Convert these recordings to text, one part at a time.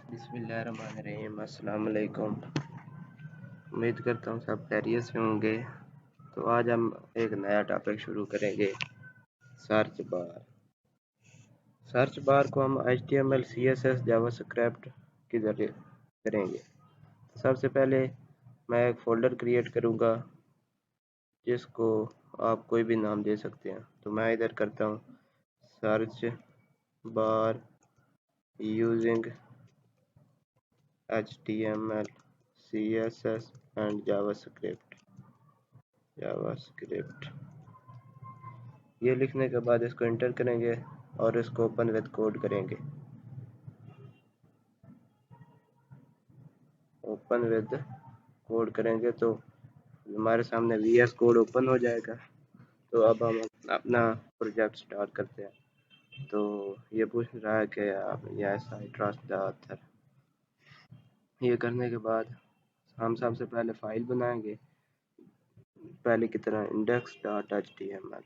बिस्मिल्लाहिर्रहमानिर्रहीम। अस्सलाम वालेकुम। उम्मीद करता हूँ सब खैरियत से होंगे। तो आज हम एक नया टॉपिक शुरू करेंगे, सर्च बार। सर्च बार को हम HTML CSS जावास्क्रिप्ट के जरिए करेंगे। सबसे पहले मैं एक फ़ोल्डर क्रिएट करूँगा जिसको आप कोई भी नाम दे सकते हैं। तो मैं इधर करता हूँ search bar using HTML CSS and JavaScript. ये लिखने के बाद इसको इंटर करेंगे और इसको ओपन विद कोड करेंगे। ओपन विद कोड करेंगे तो हमारे सामने VS कोड ओपन हो जाएगा। तो अब हम अपना प्रोजेक्ट स्टार्ट करते हैं। तो ये पूछ रहा है कि आप yes I trust the author. ये करने के बाद हम सबसे पहले फाइल बनाएंगे पहले की तरह index.html।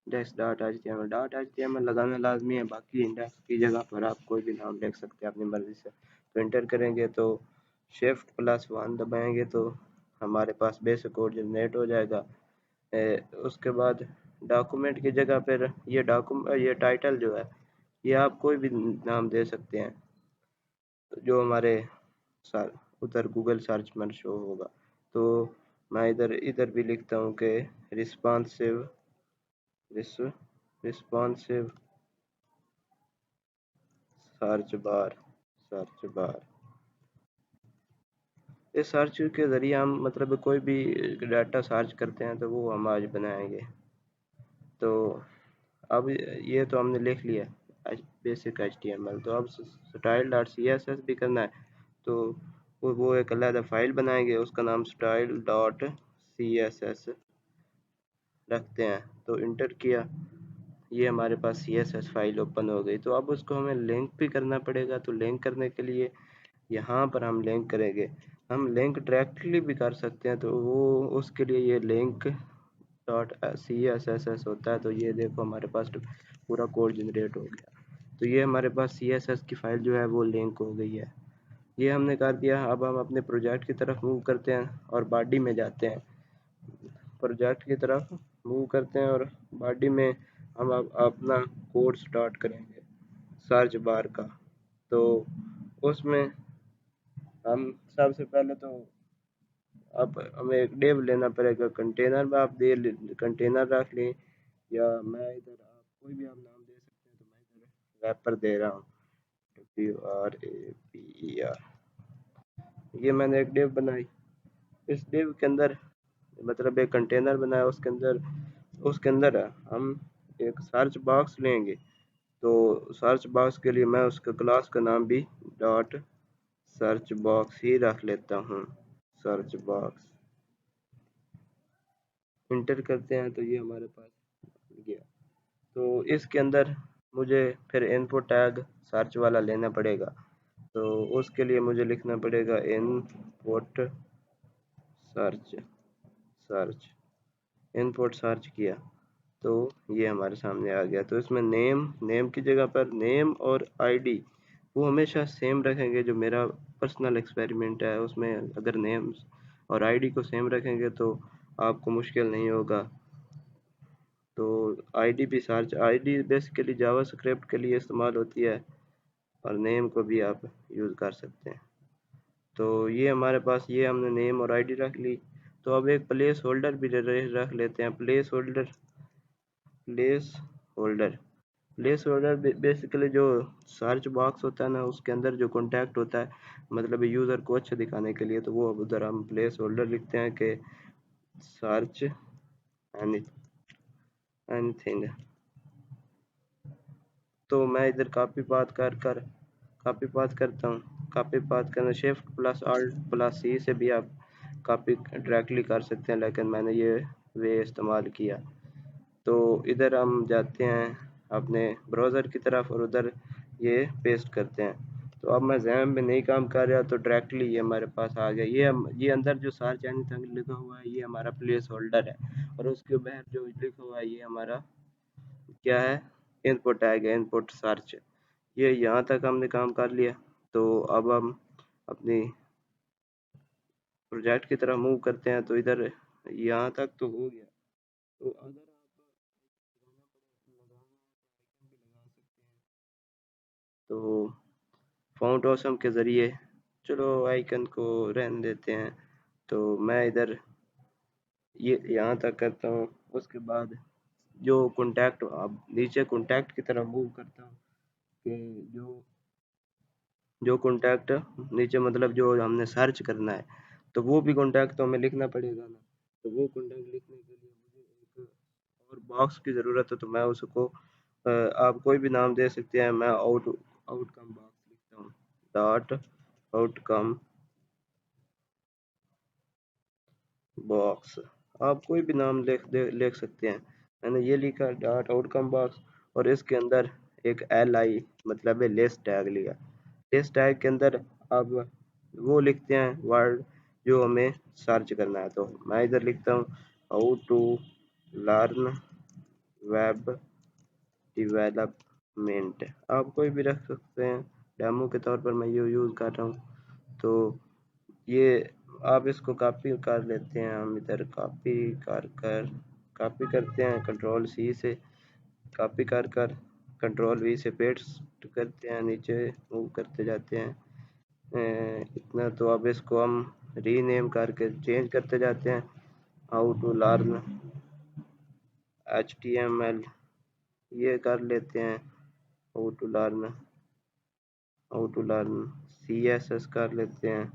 index.html लगाना लाजमी है, बाकी इंडेक्स की जगह पर आप कोई भी नाम लिख सकते हैं अपनी मर्जी से। तो इंटर करेंगे तो Shift+1 दबाएंगे तो हमारे पास बेसिक कोड जनरेट हो जाएगा। उसके बाद डॉक्यूमेंट की जगह पर ये टाइटल जो है ये आप कोई भी नाम दे सकते हैं जो हमारे उधर गूगल सर्च में शो होगा। तो मैं इधर भी लिखता हूँ कि रिस्पॉन्सिव सर्च बार। इस सर्च के ज़रिए हम मतलब कोई भी डाटा सर्च करते हैं तो वो हम आज बनाएंगे। तो अब ये तो हमने लिख लिया बेसिक HTML। तो अब style.css भी करना है। तो वो एक अलग फाइल बनाएंगे, उसका नाम style.css रखते हैं। तो इंटर किया, ये हमारे पास CSS फाइल ओपन हो गई। तो अब उसको हमें लिंक भी करना पड़ेगा। तो लिंक करने के लिए यहाँ पर हम लिंक करेंगे। हम लिंक डायरेक्टली भी कर सकते हैं, तो वो उसके लिए ये लिंक .css होता है। तो ये देखो हमारे पास पूरा कोड जनरेट हो गया। तो ये हमारे पास CSS की फाइल जो है वो लिंक हो गई है। ये हमने कर दिया। अब हम अपने प्रोजेक्ट की तरफ मूव करते हैं और बॉडी में जाते हैं। प्रोजेक्ट की तरफ मूव करते हैं और बॉडी में हम अब अपना कोड स्टार्ट करेंगे सर्च बार का। तो उसमें हम सबसे पहले तो अब हमें एक डिव लेना पड़ेगा। कंटेनर में आप कंटेनर रख लें, या मैं इधर आप कोई भी आप नाम दे सकते हैं। तो मैं इधर रैपर दे रहा हूँ, WRAPER। ये मैंने एक डिव बनाई। इस डिव के अंदर मतलब एक कंटेनर बनाया, उसके अंदर हम एक सर्च बॉक्स लेंगे। तो सर्च बॉक्स के लिए मैं उसके क्लास का नाम भी डॉट सर्च बॉक्स ही रख लेता हूँ। सर्च बॉक्स इंटर करते हैं तो ये हमारे पास गया। तो इसके अंदर मुझे फिर इनपुट टैग सर्च वाला लेना पड़ेगा। तो उसके लिए मुझे लिखना पड़ेगा इनपुट सर्च किया तो ये हमारे सामने आ गया। तो इसमें नेम की जगह पर नेम और आईडी वो हमेशा सेम रखेंगे। जो मेरा पर्सनल एक्सपेरिमेंट है उसमें अगर नेम और आईडी को सेम रखेंगे तो आपको मुश्किल नहीं होगा। तो आईडी बेसिकली जावास्क्रिप्ट के लिए इस्तेमाल होती है और नेम को भी आप यूज़ कर सकते हैं। तो ये हमारे पास ये हमने नेम और आईडी रख ली। तो अब एक प्लेस होल्डर भी रख लेते हैं। प्लेस होल्डर बेसिकली जो सर्च बॉक्स होता है ना, उसके अंदर जो कॉन्टैक्ट होता है मतलब यूज़र को अच्छा दिखाने के लिए, तो वो उधर हम प्लेस होल्डर लिखते हैं कि सर्च एनीथिंग। तो मैं इधर कॉपी पाथ करता हूँ। कॉपी पाथ करना Shift+Alt+C से भी आप कॉपी डायरेक्टली कर सकते हैं, लेकिन मैंने ये वे इस्तेमाल किया। तो इधर हम जाते हैं अपने ब्राउज़र की तरफ और उधर ये पेस्ट करते हैं। तो अब मैं जैम में नहीं काम कर रहा तो डायरेक्टली ये हमारे पास आ गया। ये अंदर जो सर्च एनीथिंग लिखा हुआ है ये हमारा प्लेस होल्डर है, और उसके बाहर जो लिखा हुआ है ये हमारा क्या है, इनपुट टैग है, इनपुट सर्च। ये यहाँ तक हमने काम कर लिया। तो अब हम अपनी प्रोजेक्ट की तरफ मूव करते हैं। तो इधर यहाँ तक तो हो गया। तो अगर आप तो फाउंट ऑसम के ज़रिए, चलो आइकन को रहने देते हैं। तो मैं इधर ये यहाँ तक करता हूँ। उसके बाद जो कॉन्टैक्ट, अब नीचे कॉन्टैक्ट की तरफ मूव करता हूँ कि जो जो कॉन्टैक्ट नीचे, मतलब जो हमने सर्च करना है, तो वो भी कॉन्टैक्ट तो हमें लिखना पड़ेगा ना। तो वो कॉन्टैक्ट लिखने के लिए मुझे एक और बॉक्स की ज़रूरत है। तो मैं उसको आप कोई भी नाम दे सकते हैं। मैं आउटकम बॉक्स लिखता हूँ, डॉट आउटकम बॉक्स। आप कोई भी नाम लिख सकते हैं। मैंने ये लिखा डॉट आउटकम बॉक्स, और इसके अंदर एक एल आई मतलब है लिस्ट टैग लिया। लिस्ट टैग के अंदर अब वो लिखते हैं वर्ड जो हमें सर्च करना है। तो मैं इधर लिखता हूँ how to learn web development. आप कोई भी रख सकते हैं, डेमो के तौर पर मैं ये यूज़ कर रहा हूँ। तो ये आप इसको कॉपी कर लेते हैं। हम इधर कॉपी करते हैं कंट्रोल सी से, कॉपी कर कर कंट्रोल वी से पेस्ट करते हैं, नीचे मूव करते जाते हैं। इतना। तो अब इसको हम रीनेम करके चेंज करते जाते हैं। हाउ टू लर्न HTML ये कर लेते हैं। हाउ टू लर्न CSS कर लेते हैं।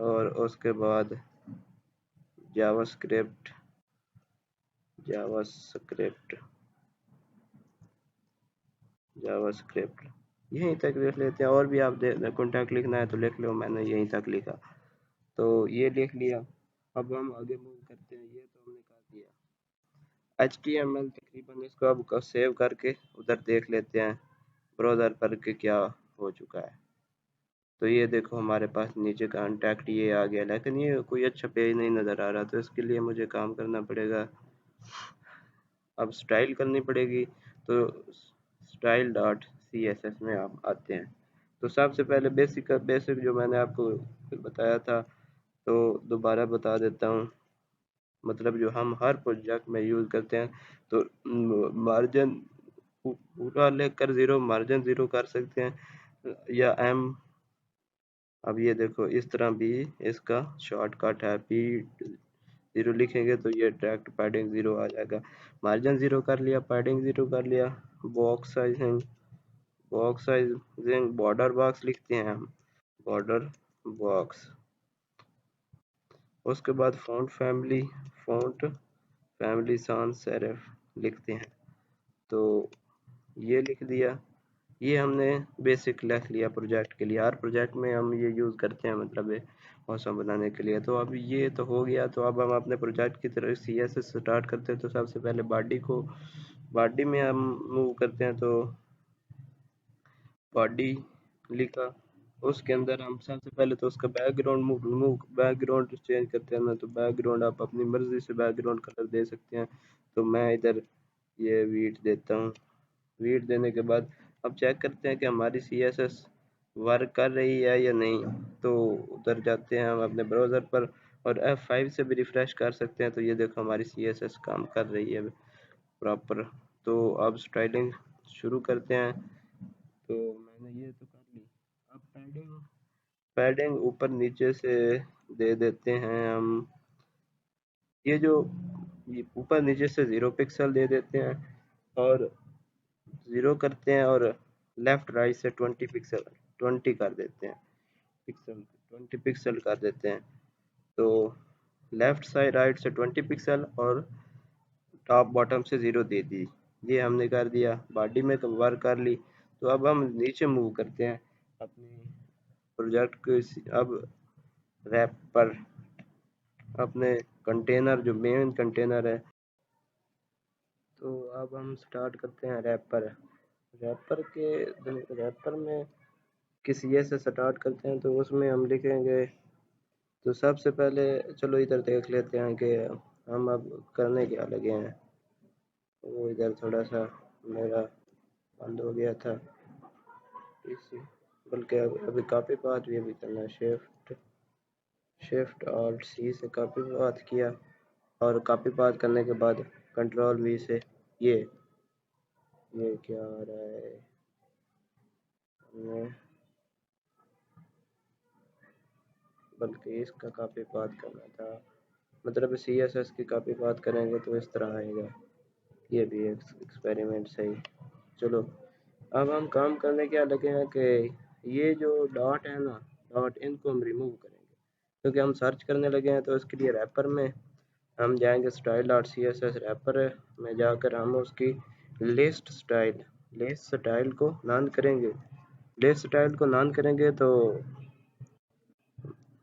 और उसके बाद जावास्क्रिप्ट जावास्क्रिप्ट जावास्क्रिप्ट यहीं तक लिख लेते हैं। और भी आप कॉन्टैक्ट लिखना है तो लिख लो, मैंने यहीं तक लिखा। तो ये लिख लिया। अब हम आगे मूव करते हैं। ये तो हमने कर दिया HTML तकरीबन। इसको अब सेव करके उधर देख लेते हैं ब्राउज़र पर के क्या हो चुका है। तो ये देखो हमारे पास नीचे कॉन्टैक्ट ये आ गया, लेकिन ये कोई अच्छा पेज नहीं नज़र आ रहा। तो इसके लिए मुझे काम करना पड़ेगा, अब स्टाइल करनी पड़ेगी। तो स्टाइल डॉट CSS में आप आते हैं। तो सबसे पहले बेसिक जो मैंने आपको बताया था, तो दोबारा बता देता हूँ। मतलब जो हम हर प्रोजेक्ट में यूज़ करते हैं, तो मार्जिन पूरा लेकर ज़ीरो, मार्जिन ज़ीरो कर सकते हैं, या एम। अब ये देखो इस तरह भी इसका शॉर्टकट है, पी ज़ीरो लिखेंगे तो ये डायरेक्ट पैडिंग ज़ीरो आ जाएगा। मार्जिन ज़ीरो कर लिया, पैडिंग ज़ीरो कर लिया। बॉक्स साइजिंग बॉर्डर बॉक्स लिखते हैं हम, बॉर्डर बॉक्स। उसके बाद फ़ॉन्ट फैमिली sans serif लिखते हैं। तो ये लिख दिया। ये हमने बेसिक लिख लिया प्रोजेक्ट के लिए। हर प्रोजेक्ट में हम ये यूज़ करते हैं, मतलब है मौसम बनाने के लिए। तो अब ये तो हो गया। तो अब हम अपने प्रोजेक्ट की तरफ CSS स्टार्ट करते हैं। तो सबसे पहले बॉडी में हम मूव करते हैं। तो बॉडी लिखा, उसके अंदर हम सबसे पहले तो उसका बैकग्राउंड चेंज करते हैं ना। तो बैकग्राउंड आप अपनी मर्ज़ी से बैकग्राउंड कलर दे सकते हैं। तो मैं इधर ये वीट देता हूँ। वीट देने के बाद अब चेक करते हैं कि हमारी CSS वर्क कर रही है या नहीं। तो उधर जाते हैं हम अपने ब्राउज़र पर, और F5 से भी रिफ़्रेश कर सकते हैं। तो ये देखो हमारी CSS काम कर रही है प्रॉपर। तो अब स्टाइलिंग शुरू करते हैं। तो मैंने ये तो कर ली। अब पैडिंग ऊपर नीचे से दे देते हैं हम। ये ऊपर नीचे से 0 पिक्सल दे देते हैं, और 0 करते हैं, और लेफ्ट राइट से 20 कर देते हैं। पिक्सल 20 पिक्सल कर देते हैं। तो लेफ्ट साइड राइट से 20 पिक्सल, और टॉप बॉटम से 0 दे दी। ये हमने कर दिया, बॉडी में वर्क कर ली। तो अब हम नीचे मूव करते हैं अपने प्रोजेक्ट को। अब रैप पर अपने कंटेनर, जो मेन कंटेनर है, तो अब हम स्टार्ट करते हैं रैपर में किसी ये से स्टार्ट करते हैं। तो उसमें हम लिखेंगे। तो सबसे पहले चलो इधर देख लेते हैं कि हम अब करने क्या लगे हैं। वो इधर थोड़ा सा मेरा बंद हो गया था पीसी। बल्कि अभी कॉपी पाथ भी अभी करना है। शिफ्ट ऑल्ट सी से कॉपी पाथ किया, और कॉपी पाथ करने के बाद कंट्रोल वी से ये क्या आ रहा है, हमें बल्कि इसका कॉपी पाथ करना था। मतलब सी एस एस की कॉपी पाथ करेंगे तो इस तरह आएगा। ये भी एक एक्सपेरिमेंट सही। चलो अब हम काम करने क्या लगे हैं कि ये जो डॉट है ना, डॉट, इनको हम रिमूव करेंगे, क्योंकि हम सर्च करने लगे हैं। तो इसके लिए रैपर में हम जाएंगे, style dot C S S wrapper में जाकर हम उसकी लिस्ट स्टाइल को नॉन करेंगे। लिस्ट स्टाइल को नॉन करेंगे तो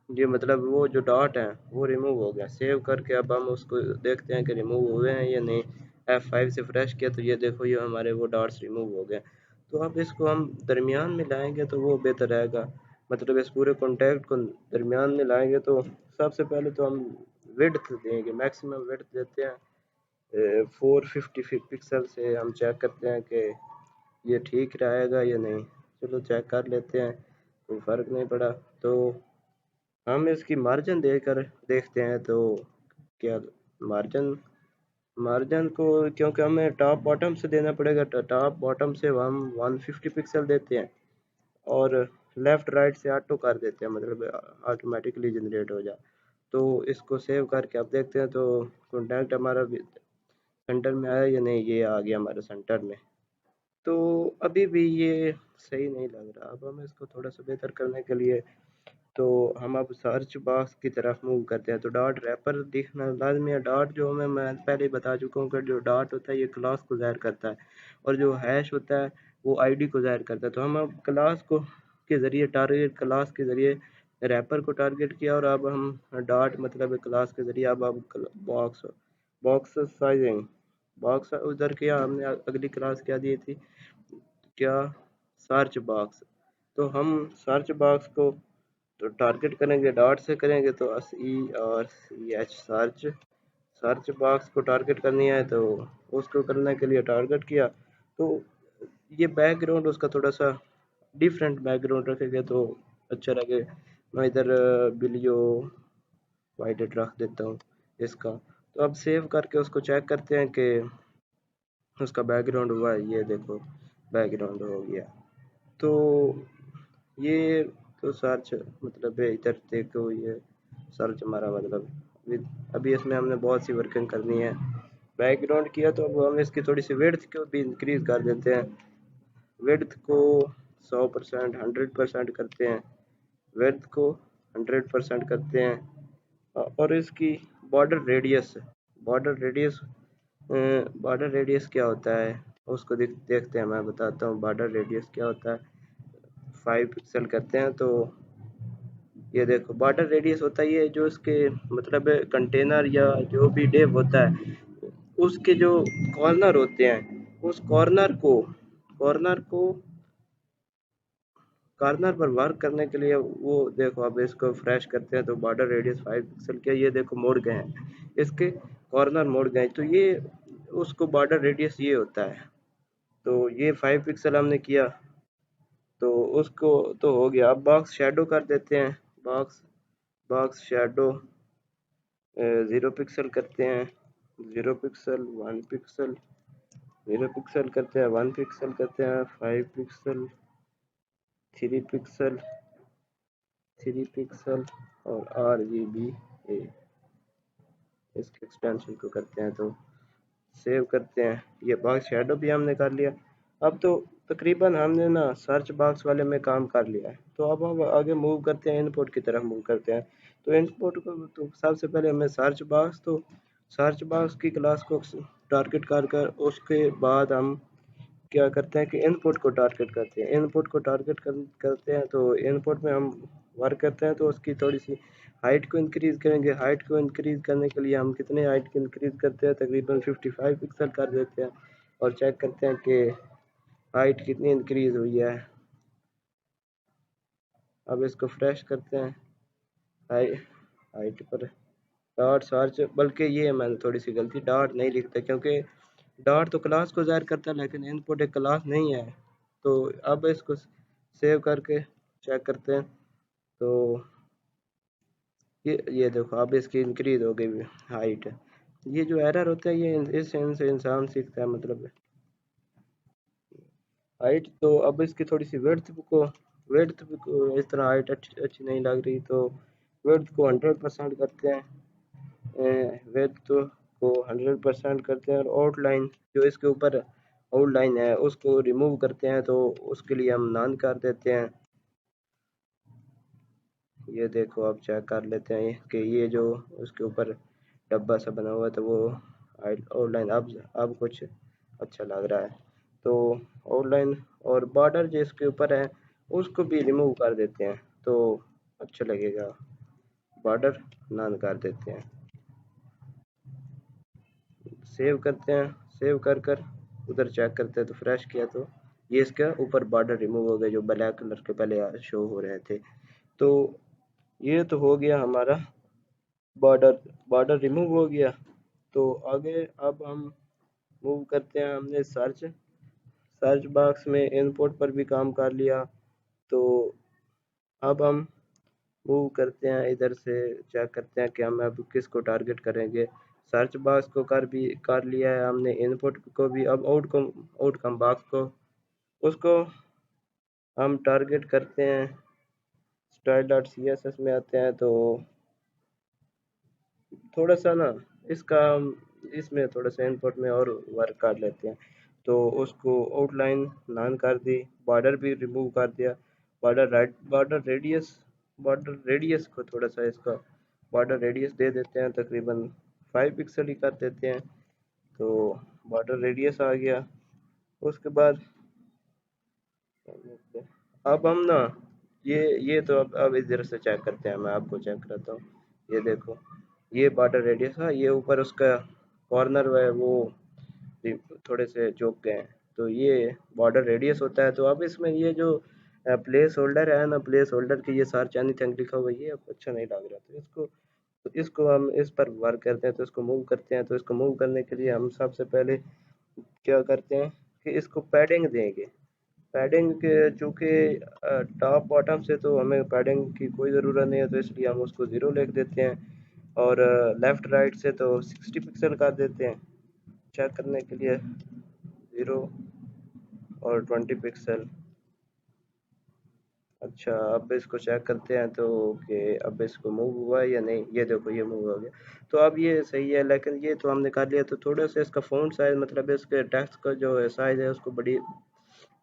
ये मतलब वो जो डॉट है वो रिमूव हो गया। सेव करके अब हम उसको देखते हैं कि रिमूव हुए हैं या नहीं। F5 से फ्रेश किया तो ये देखो, ये हमारे वो डॉट्स रिमूव हो गए। तो अब इसको हम दरमियान में लाएंगे तो वो बेहतर रहेगा। मतलब इस पूरे कॉन्टैक्ट को दरमियान में लाएंगे तो सबसे पहले तो हम विड्थ देंगे, मैक्सिमम विड्थ देते हैं 450 पिक्सल से। हम चेक करते हैं कि ये ठीक रहेगा या नहीं। चलो चेक कर लेते हैं, कोई फ़र्क नहीं पड़ा। तो हम इसकी मार्जिन देकर देखते हैं तो क्या मार्जिन मार्जिन को, क्योंकि हमें टॉप बॉटम से देना पड़ेगा, तो टॉप बॉटम से हम 150 पिक्सल देते हैं और लेफ़्ट राइट से ऑटो कर देते हैं, मतलब ऑटोमेटिकली जनरेट हो जाए। तो इसको सेव करके अब देखते हैं तो कॉन्टैक्ट हमारा सेंटर में आया या नहीं। ये आ गया हमारे सेंटर में। तो अभी भी ये सही नहीं लग रहा। अब हम इसको थोड़ा सा बेहतर करने के लिए तो हम अब सर्च बॉक्स की तरफ मूव करते हैं। तो डॉट रैपर दिखना लाजमी है। डॉट जो मैं पहले ही बता चुका हूँ कि जो डॉट होता है ये क्लास को ज़ाहिर करता है, और जो हैश होता है वो आईडी को ज़ाहिर करता है। तो हम अब क्लास को के ज़रिए टारगेट क्लास के ज़रिए रैपर को टारगेट किया, और अब हम डॉट मतलब क्लास के ज़रिए अब बॉक्स बॉक्स साइजिंग बॉक्स उधर किया हमने। अगली क्लास क्या दी थी, क्या, सर्च बॉक्स। तो हम सर्च बॉक्स को तो टारगेट करेंगे, डॉट से करेंगे तो SERCH सर्च। सर्च बॉक्स को टारगेट करनी है तो उसको करने के लिए टारगेट किया। तो ये बैकग्राउंड उसका थोड़ा सा डिफरेंट बैकग्राउंड रखेंगे तो अच्छा लगे। मैं इधर बिलियो वाइडेड रख देता हूँ इसका। तो अब सेव करके उसको चेक करते हैं कि उसका बैकग्राउंड हुआ है। ये देखो बैकग्राउंड हो गया। तो ये तो सर्च मतलब है, इधर देखो ये सर्च हमारा मतलब अभी इसमें हमने बहुत सी वर्किंग करनी है। बैकग्राउंड किया तो अब हम इसकी थोड़ी सी विड्थ को भी इंक्रीज कर देते हैं। विड्थ को 100% 100% करते हैं, विड्थ को 100% करते हैं। और इसकी border radius border radius border radius क्या होता है उसको देखते हैं। मैं बताता हूँ बॉर्डर रेडियस क्या होता है। 5 पिक्सल करते हैं तो ये देखो बॉर्डर रेडियस होता है ये जो इसके मतलब कंटेनर या जो भी डेव होता है उसके जो कॉर्नर होते हैं, उस कॉर्नर को कॉर्नर पर वर्क करने के लिए वो देखो। अब इसको फ्रेश करते हैं तो बॉर्डर रेडियस 5 पिक्सल के, ये देखो मोड़ गए हैं, इसके कॉर्नर मोड़ गए। तो ये उसको बॉर्डर रेडियस ये होता है। तो ये 5 पिक्सल हमने किया तो उसको तो हो गया। अब बॉक्स शेडो कर देते हैं। बॉक्स बॉक्स शेडो 0 पिक्सल करते हैं। 0 पिक्सल 1 पिक्सल 0 पिक्सल करते हैं, 1 पिक्सल करते हैं, 5 पिक्सल 3 पिक्सल 3 पिक्सल और RGB इसके एक्सटेंशन को करते हैं। तो सेव करते हैं। ये बॉक्स शेडो भी हमने कर लिया। अब तो तकरीबन हमने ना सर्च बॉक्स वाले में काम कर लिया है। तो अब हम आगे मूव करते हैं, इनपुट की तरफ मूव करते हैं। तो इनपुट को तो सबसे पहले हमें सर्च बॉक्स की क्लास को टारगेट कर उसके बाद हम क्या करते हैं कि इनपुट को टारगेट करते हैं। इनपुट को करते हैं तो इनपुट में हम वर्क करते हैं। तो उसकी थोड़ी सी हाइट को इंक्रीज़ करेंगे। हाइट को इंक्रीज़ करने के लिए हम कितने हाइट को इंक्रीज़ करते हैं, तकरीबन 55 पिक्सल कर देते हैं, और चेक करते हैं कि हाइट कितनी इंक्रीज़ हुई है। अब इसको फ्रेश करते हैं। हाई हाइट पर डॉट सर्च, बल्कि ये मैंने थोड़ी सी गलती, डॉट नहीं लिखता क्योंकि डॉट तो क्लास को ज़ाहिर करता है लेकिन इनपुट एक क्लास नहीं है। तो अब इसको सेव करके चेक करते हैं। तो ये देखो अब इसकी इंक्रीज हो गई हाइट। ये जो एरर होता है ये इस इनसे इंसान सीखता है, मतलब हाइट। तो अब इसकी थोड़ी सी विड्थ को इस तरह हाइट अच्छी अच्छी नहीं लग रही, तो विड्थ को 100% करते हैं। विड्थ को 100% करते हैं और आउटलाइन जो इसके ऊपर आउटलाइन है उसको रिमूव करते हैं, तो उसके लिए हम नन कर देते हैं। ये देखो अब चेक कर लेते हैं कि ये जो उसके ऊपर डब्बा सा बना हुआ था वो आउटलाइन अब कुछ अच्छा लग रहा है। तो आउटलाइन और बॉर्डर जो इसके ऊपर है उसको भी रिमूव कर देते हैं, तो अच्छा लगेगा। बॉर्डर नन कर देते हैं, सेव करते हैं। सेव कर उधर चेक करते हैं तो फ्रेश किया तो ये इसका ऊपर बॉर्डर रिमूव हो गया जो ब्लैक कलर के पहले शो हो रहे थे। तो ये तो हो गया हमारा बॉर्डर बॉर्डर रिमूव हो गया। तो आगे अब हम मूव करते हैं। हमने सर्च सर्च बॉक्स में इनपुट पर भी काम कर लिया। तो अब हम मूव करते हैं इधर से, चेक करते हैं कि हम अब किसको टारगेट करेंगे। सर्च बॉक्स को कर लिया है हमने, इनपुट को भी। अब आउटकम बॉक्स को उसको हम टारगेट करते हैं। Style dot C S S में आते हैं, तो थोड़ा सा ना इसका इसमें थोड़ा सा इनपुट में और वर्क कर लेते हैं। तो उसको आउटलाइन नॉन कर दी, बॉर्डर भी रिमूव कर दिया। बॉर्डर रेडियस को थोड़ा सा इसका बॉर्डर रेडियस दे देते हैं, तकरीबन 5 पिक्सल ही कर देते हैं। तो बॉर्डर रेडियस आ गया। उसके बाद अब हम ना ये तो अब इधर से चेक करते हैं, मैं आपको चेक कराता हूँ। ये देखो ये बॉर्डर रेडियस है, ये ऊपर उसका कॉर्नर है वो थोड़े से झुक गए हैं, तो ये बॉर्डर रेडियस होता है। तो अब इसमें ये जो प्लेस होल्डर है ना, प्लेस होल्डर की ये सर्च एनीथिंग लिखा हुआ है, ये अब अच्छा नहीं लग रहा। तो इसको हम इस पर वर्क करते हैं, तो इसको मूव करते हैं। तो इसको मूव करने के लिए हम सबसे पहले क्या करते हैं कि इसको पैडिंग देंगे। पैडिंग के चूँकि टॉप बॉटम से तो हमें पैडिंग की कोई ज़रूरत नहीं है, तो इसलिए हम उसको ज़ीरो लिख देते हैं। और लेफ़्ट राइट से तो 60 पिक्सल कर देते हैं चेक करने के लिए, 0 और 20 पिक्सल। अच्छा अब इसको चेक करते हैं तो कि अब इसको मूव हुआ है या नहीं। ये देखो ये मूव हो गया, तो अब ये सही है। लेकिन ये तो हमने कर लिया, तो थोड़ा सा इसका फ़ॉन्ट साइज़, मतलब इसके टेक्स्ट का जो साइज़ है उसको बड़ी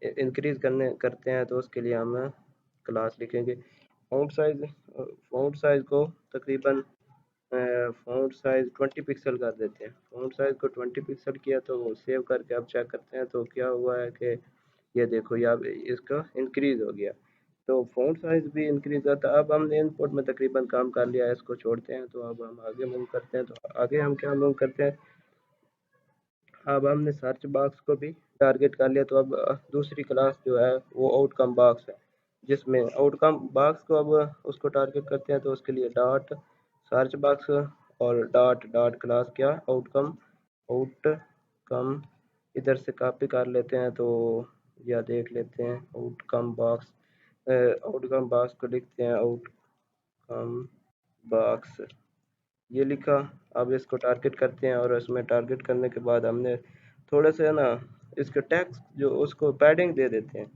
इंक्रीज़ करते हैं। तो उसके लिए हम क्लास लिखेंगे फ़ॉन्ट साइज़ को तकरीबन फ़ॉन्ट साइज़ 20 पिक्सल कर देते हैं। फ़ॉन्ट साइज़ को 20 पिक्सल किया, तो वो सेव करके अब चेक करते हैं तो क्या हुआ है कि ये देखो ये अब इसका इंक्रीज़ हो गया। तो फ़ॉन्ट साइज़ भी इंक्रीज़ होता है। अब हमने इनपुट में तकरीबन काम कर लिया है, इसको छोड़ते हैं। तो अब हम आगे मूव करते हैं। तो आगे हम क्या मूव करते हैं, अब हमने सर्च बॉक्स को भी टारगेट कर लिया। तो अब दूसरी क्लास जो है वो आउटकम बॉक्स है, जिसमें आउटकम बॉक्स को अब उसको टारगेट करते हैं। तो उसके लिए डॉट सर्च बॉक्स और डॉट डॉट क्लास क्या आउटकम इधर से कॉपी कर लेते हैं। तो या देख लेते हैं आउटकम बॉक्स को लिखते हैं आउटकम बॉक्स, ये लिखा। अब इसको टारगेट करते हैं और इसमें टारगेट करने के बाद हमने थोड़ा सा ना इसके टेक्स्ट जो उसको पैडिंग दे देते हैं।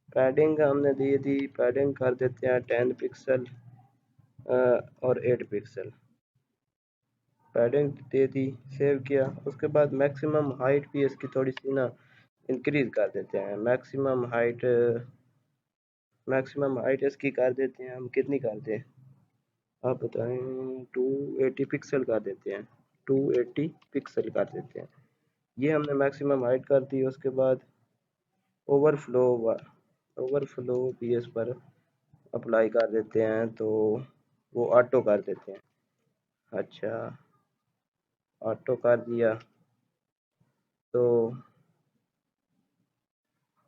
पैडिंग हमने दे दी, पैडिंग कर देते हैं 10 पिक्सल और 8 पिक्सल पैडिंग दे दी, सेव किया। उसके बाद मैक्सिमम हाइट भी इसकी थोड़ी सी ना इंक्रीज कर देते हैं। मैक्सिमम हाइट इसकी कर देते हैं हम, कितनी करते हैं आप बताएं, 280 पिक्सल कर देते हैं। 280 पिक्सल कर देते हैं, ये हमने मैक्सिमम हाइट कर दी। उसके बाद ओवरफ्लो ओवरफ्लो भी इस पर अप्लाई कर देते हैं, तो वो ऑटो कर देते हैं। अच्छा ऑटो कर दिया, तो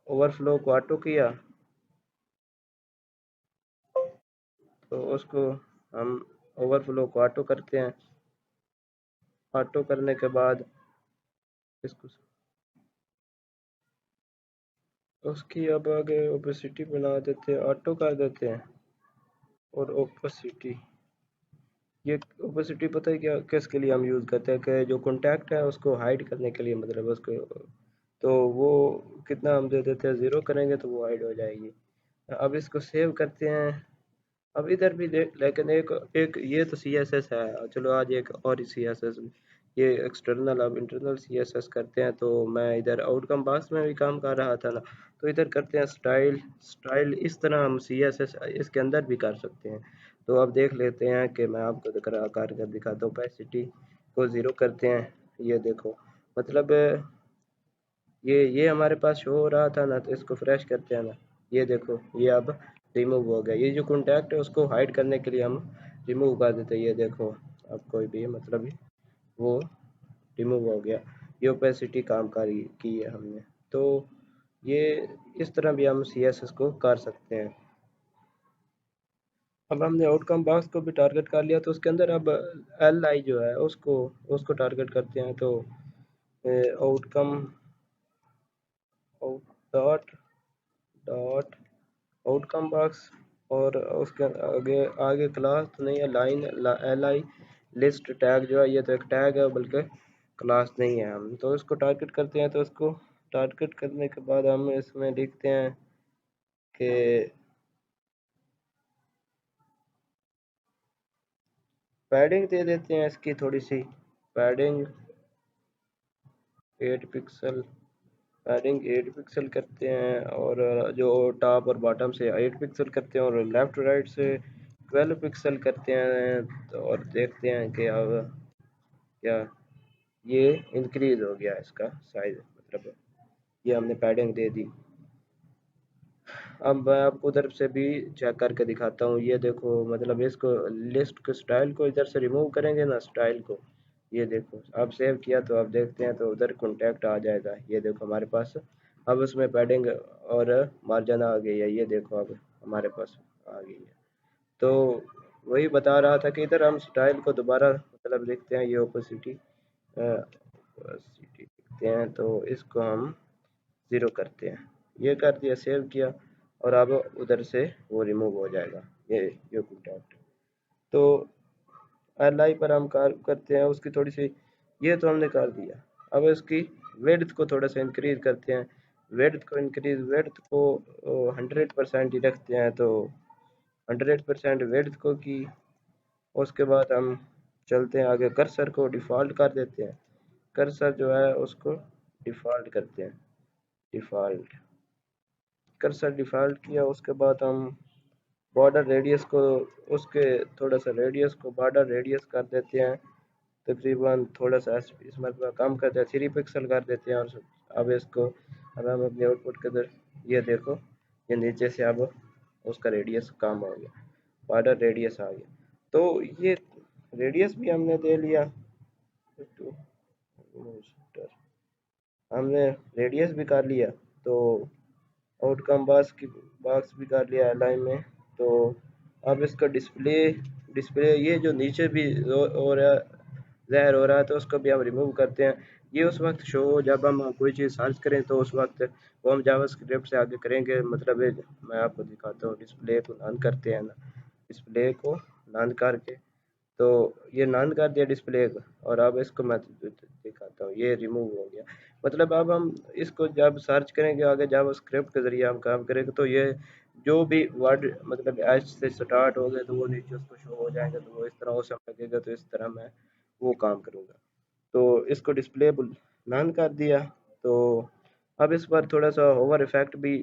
ओवरफ्लो को ऑटो किया, तो उसको हम ओवरफ्लो को ऑटो करते हैं। ऑटो करने के बाद इसको उसकी अब आगे ओपेसिटी बना देते हैं, ऑटो कर देते हैं। और ओपेसिटी, ये ओपेसिटी पता है क्या किसके लिए हम यूज़ करते हैं कि जो कॉन्टैक्ट है उसको हाइड करने के लिए, मतलब उसको, तो वो कितना हम दे देते हैं, ज़ीरो करेंगे तो वो हाइड हो जाएगी। अब इसको सेव करते हैं। अब इधर भी देख, लेकिन एक एक ये तो सी एस एस है, चलो आज एक और सी एस एस, ये एक्सटर्नल, अब इंटरनल सी एस एस करते हैं। तो मैं इधर आउटकम बॉक्स में भी काम कर रहा था ना, तो इधर करते हैं स्टाइल। स्टाइल इस तरह हम सी एस एस इसके अंदर भी कर सकते हैं। तो अब देख लेते हैं कि मैं आपको दिखा कर दिखाता हूँ। ओपेसिटी को ज़ीरो करते हैं, ये देखो, मतलब ये हमारे पास शो हो रहा था ना, तो इसको फ्रेश करते हैं ना, ये देखो ये अब रिमूव हो गया। ये जो कॉन्टैक्ट है उसको हाइड करने के लिए हम रिमूव कर देते हैं, ये देखो। अब कोई भी मतलब वो रिमूव हो गया। ये ओपेसिटी काम की है हमने। तो ये इस तरह भी हम सी एस एस को कर सकते हैं। अब हमने आउटकम बॉक्स को भी टारगेट कर लिया, तो उसके अंदर अब एल आई जो है उसको उसको टारगेट करते हैं। तो outcome out dot dot outcome box, और उसके आगे आगे क्लास तो नहीं है, line L I list tag जो है, ये तो एक टैग है बल्कि क्लास नहीं है। हम तो इसको टारगेट करते हैं, तो इसको टारगेट करने के बाद हम इसमें लिखते हैं कि पैडिंग दे देते हैं इसकी थोड़ी सी, पैडिंग 8 पिक्सल, पैडिंग 8 पिक्सल करते हैं। और जो टॉप और बॉटम से 8 पिक्सल करते हैं, और लेफ्ट राइट से 12 पिक्सल करते हैं। तो और देखते हैं कि अब क्या ये इंक्रीज हो गया इसका साइज, मतलब ये हमने पैडिंग दे दी। अब मैं आपको उधर से भी चेक करके दिखाता हूँ, ये देखो, मतलब इसको लिस्ट के स्टाइल को इधर से रिमूव करेंगे ना, स्टाइल को, ये देखो अब सेव किया तो अब देखते हैं, तो उधर कॉन्टैक्ट आ जाएगा, ये देखो हमारे पास। अब उसमें पैडिंग और मार्जिन आ गई है, ये देखो अब हमारे पास आ गई है। तो वही बता रहा था कि इधर हम स्टाइल को दोबारा मतलब लिखते हैं, ये ओपेसिटी सिटी लिखते हैं, तो इसको हम ज़ीरो करते हैं, ये कर दिया, सेव किया। और अब उधर से वो रिमूव हो जाएगा, ये कॉन्टैक्ट। तो एल आई पर हम कार करते हैं उसकी थोड़ी सी, ये तो हमने कर दिया। अब इसकी वेड्थ को थोड़ा सा इंक्रीज करते हैं। वेड्थ को 100% ही रखते हैं, तो 100% वेड्थ को की। उसके बाद हम चलते हैं आगे, कर्सर को डिफ़ॉल्ट कर देते हैं। कर्सर जो है उसको डिफ़ॉल्ट करते हैं, डिफ़ॉल्ट, कर्सर डिफ़ॉल्ट किया। उसके बाद हम बॉर्डर रेडियस को, उसके थोड़ा सा रेडियस को बॉर्डर रेडियस कर देते हैं, तकरीबन थोड़ा सा इसमें कम करते हैं, 3 पिक्सल कर देते हैं। और अब इसको, अब हम अपने आउटपुट के अंदर, ये देखो, ये नीचे से अब उसका रेडियस कम हो गया, बॉर्डर रेडियस आ गया। तो ये रेडियस भी हमने दे लिया, तो हमने रेडियस भी कर लिया। तो आउटकम बॉक्स भी कर लिया अलाइन में। तो अब इसका डिस्प्ले, ये जो नीचे भी हो रहा ज़ाहिर हो रहा है, तो उसको भी हम रिमूव करते हैं। ये उस वक्त शो हो जब हम कोई चीज़ सर्च करें, तो उस वक्त वो हम जावास्क्रिप्ट से आगे करेंगे, मतलब मैं आपको दिखाता हूँ, डिस्प्ले को नॉन करते हैं ना, डिस्प्ले को नॉन करके, तो ये नॉन कर दिया डिस्प्ले को। और अब इसको मैं दिखाता हूँ, ये रिमूव हो गया। मतलब अब हम इसको जब सर्च करेंगे आगे जावास्क्रिप्ट के ज़रिए हम काम करेंगे, तो ये जो भी वर्ड मतलब एच से स्टार्ट हो गए, तो वो नीचे उसको शो हो जाएंगे, तो वो इस तरह हो लगेगा। तो इस तरह मैं वो काम करूँगा। तो इसको डिस्प्ले नॉन कर दिया। तो अब इस पर थोड़ा सा ओवर इफेक्ट भी,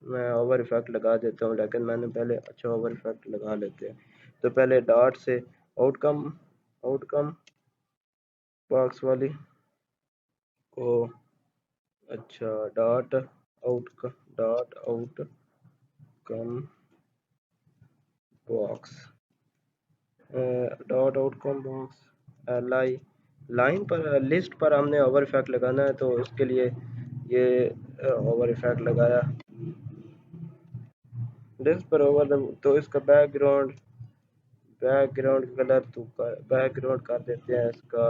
मैं ओवर इफेक्ट लगा देता हूँ, लेकिन मैंने पहले अच्छा ओवर इफेक्ट लगा लेते हैं। तो पहले डॉट से आउटकम आउटकम बॉक्स वाली को, अच्छा, dot outcome box, dot outcome box लाई लाइन पर, लिस्ट पर हमने ओवर इफेक्ट लगाना है, तो उसके लिए ये ओवर इफेक्ट लगाया लिस्ट पर ओवर। तो इसका बैकग्राउंड कलर, तो बैकग्राउंड कर देते हैं इसका,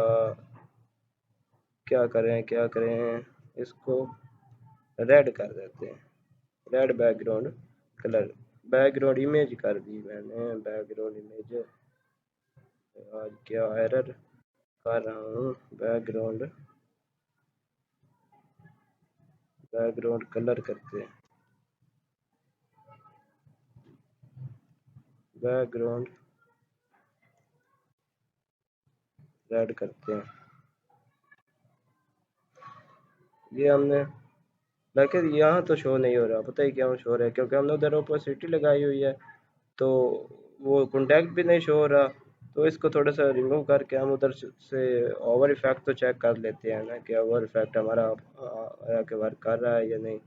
क्या करें इसको रेड कर देते हैं, red background colour, background image कर दी मैंने, बैकग्राउंड इमेज। आज क्या एरर कर रहा हूँ। बैकग्राउंड कलर करते हैं, बैकग्राउंड रेड करते हैं। ये हमने, लेकिन यहाँ तो शो नहीं हो रहा, पता ही क्यों शो हो रहा है, क्योंकि हमने उधर ओपोसिटी लगाई हुई है, तो वो कॉन्टैक्ट भी नहीं शो हो रहा। तो इसको थोड़ा सा रिमूव करके हम उधर से ओवर इफेक्ट तो चेक कर लेते हैं ना कि ओवर इफेक्ट हमारा के वर्क कर रहा है या नहीं।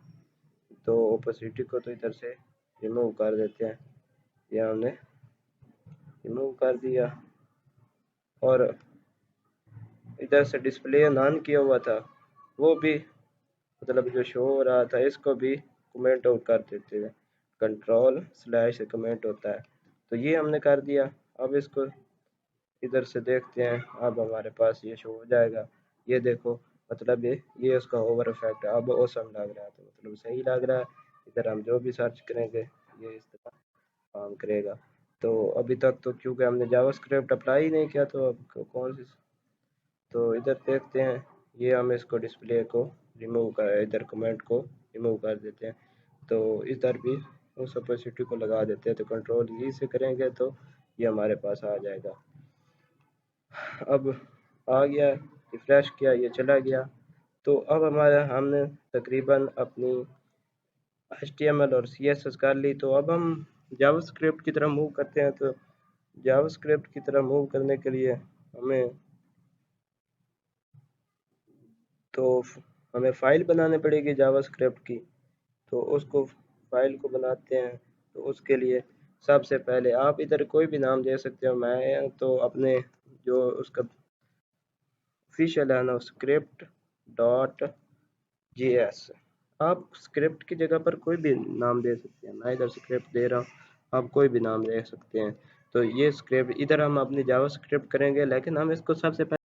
तो ओपोसिटी को तो इधर से रिमूव कर देते हैं, ये हमने रिमूव कर दिया। और इधर से डिस्प्ले ऑन किया हुआ था, वो भी मतलब जो शो हो रहा था, इसको भी कमेंट आउट कर देते हैं, कंट्रोल स्लैश कमेंट होता है। तो ये हमने कर दिया। अब इसको इधर से देखते हैं, अब हमारे पास ये शो हो जाएगा। ये देखो, मतलब ये उसका ओवर इफेक्ट है। अब औसम लग रहा है, तो मतलब सही लग रहा है। इधर हम जो भी सर्च करेंगे ये इस तरह काम करेगा। तो अभी तक तो क्योंकि हमने जावास्क्रिप्ट अप्लाई ही नहीं किया, तो अब कौन सी, तो इधर देखते हैं। ये हम इसको डिस्प्ले को रिमूव कर, इधर कमेंट को रिमूव कर देते हैं। तो इधर भी उस अपोसिटी को लगा देते हैं, तो कंट्रोल ई से करेंगे तो ये हमारे पास आ जाएगा। अब आ गया, रिफ्रेश किया, ये चला गया। तो अब हमारा, हमने तकरीबन अपनी HTML और CSS कर ली। तो अब हम जावास्क्रिप्ट की तरफ मूव करते हैं। तो जावास्क्रिप्ट की तरफ मूव करने के लिए हमें तो हमें फ़ाइल बनानी पड़ेगी जावास्क्रिप्ट की। तो उसको फ़ाइल को बनाते हैं। तो उसके लिए सबसे पहले आप इधर कोई भी नाम दे सकते हो। मैं तो अपने जो उसका ऑफिशियल है ना, स्क्रिप्ट डॉट JS, आप स्क्रिप्ट की जगह पर कोई भी नाम दे सकते हैं। मैं इधर स्क्रिप्ट दे रहा हूँ, आप कोई भी नाम दे सकते हैं। तो ये स्क्रिप्ट इधर हम अपनी जावास्क्रिप्ट करेंगे, लेकिन हम इसको सबसे पहले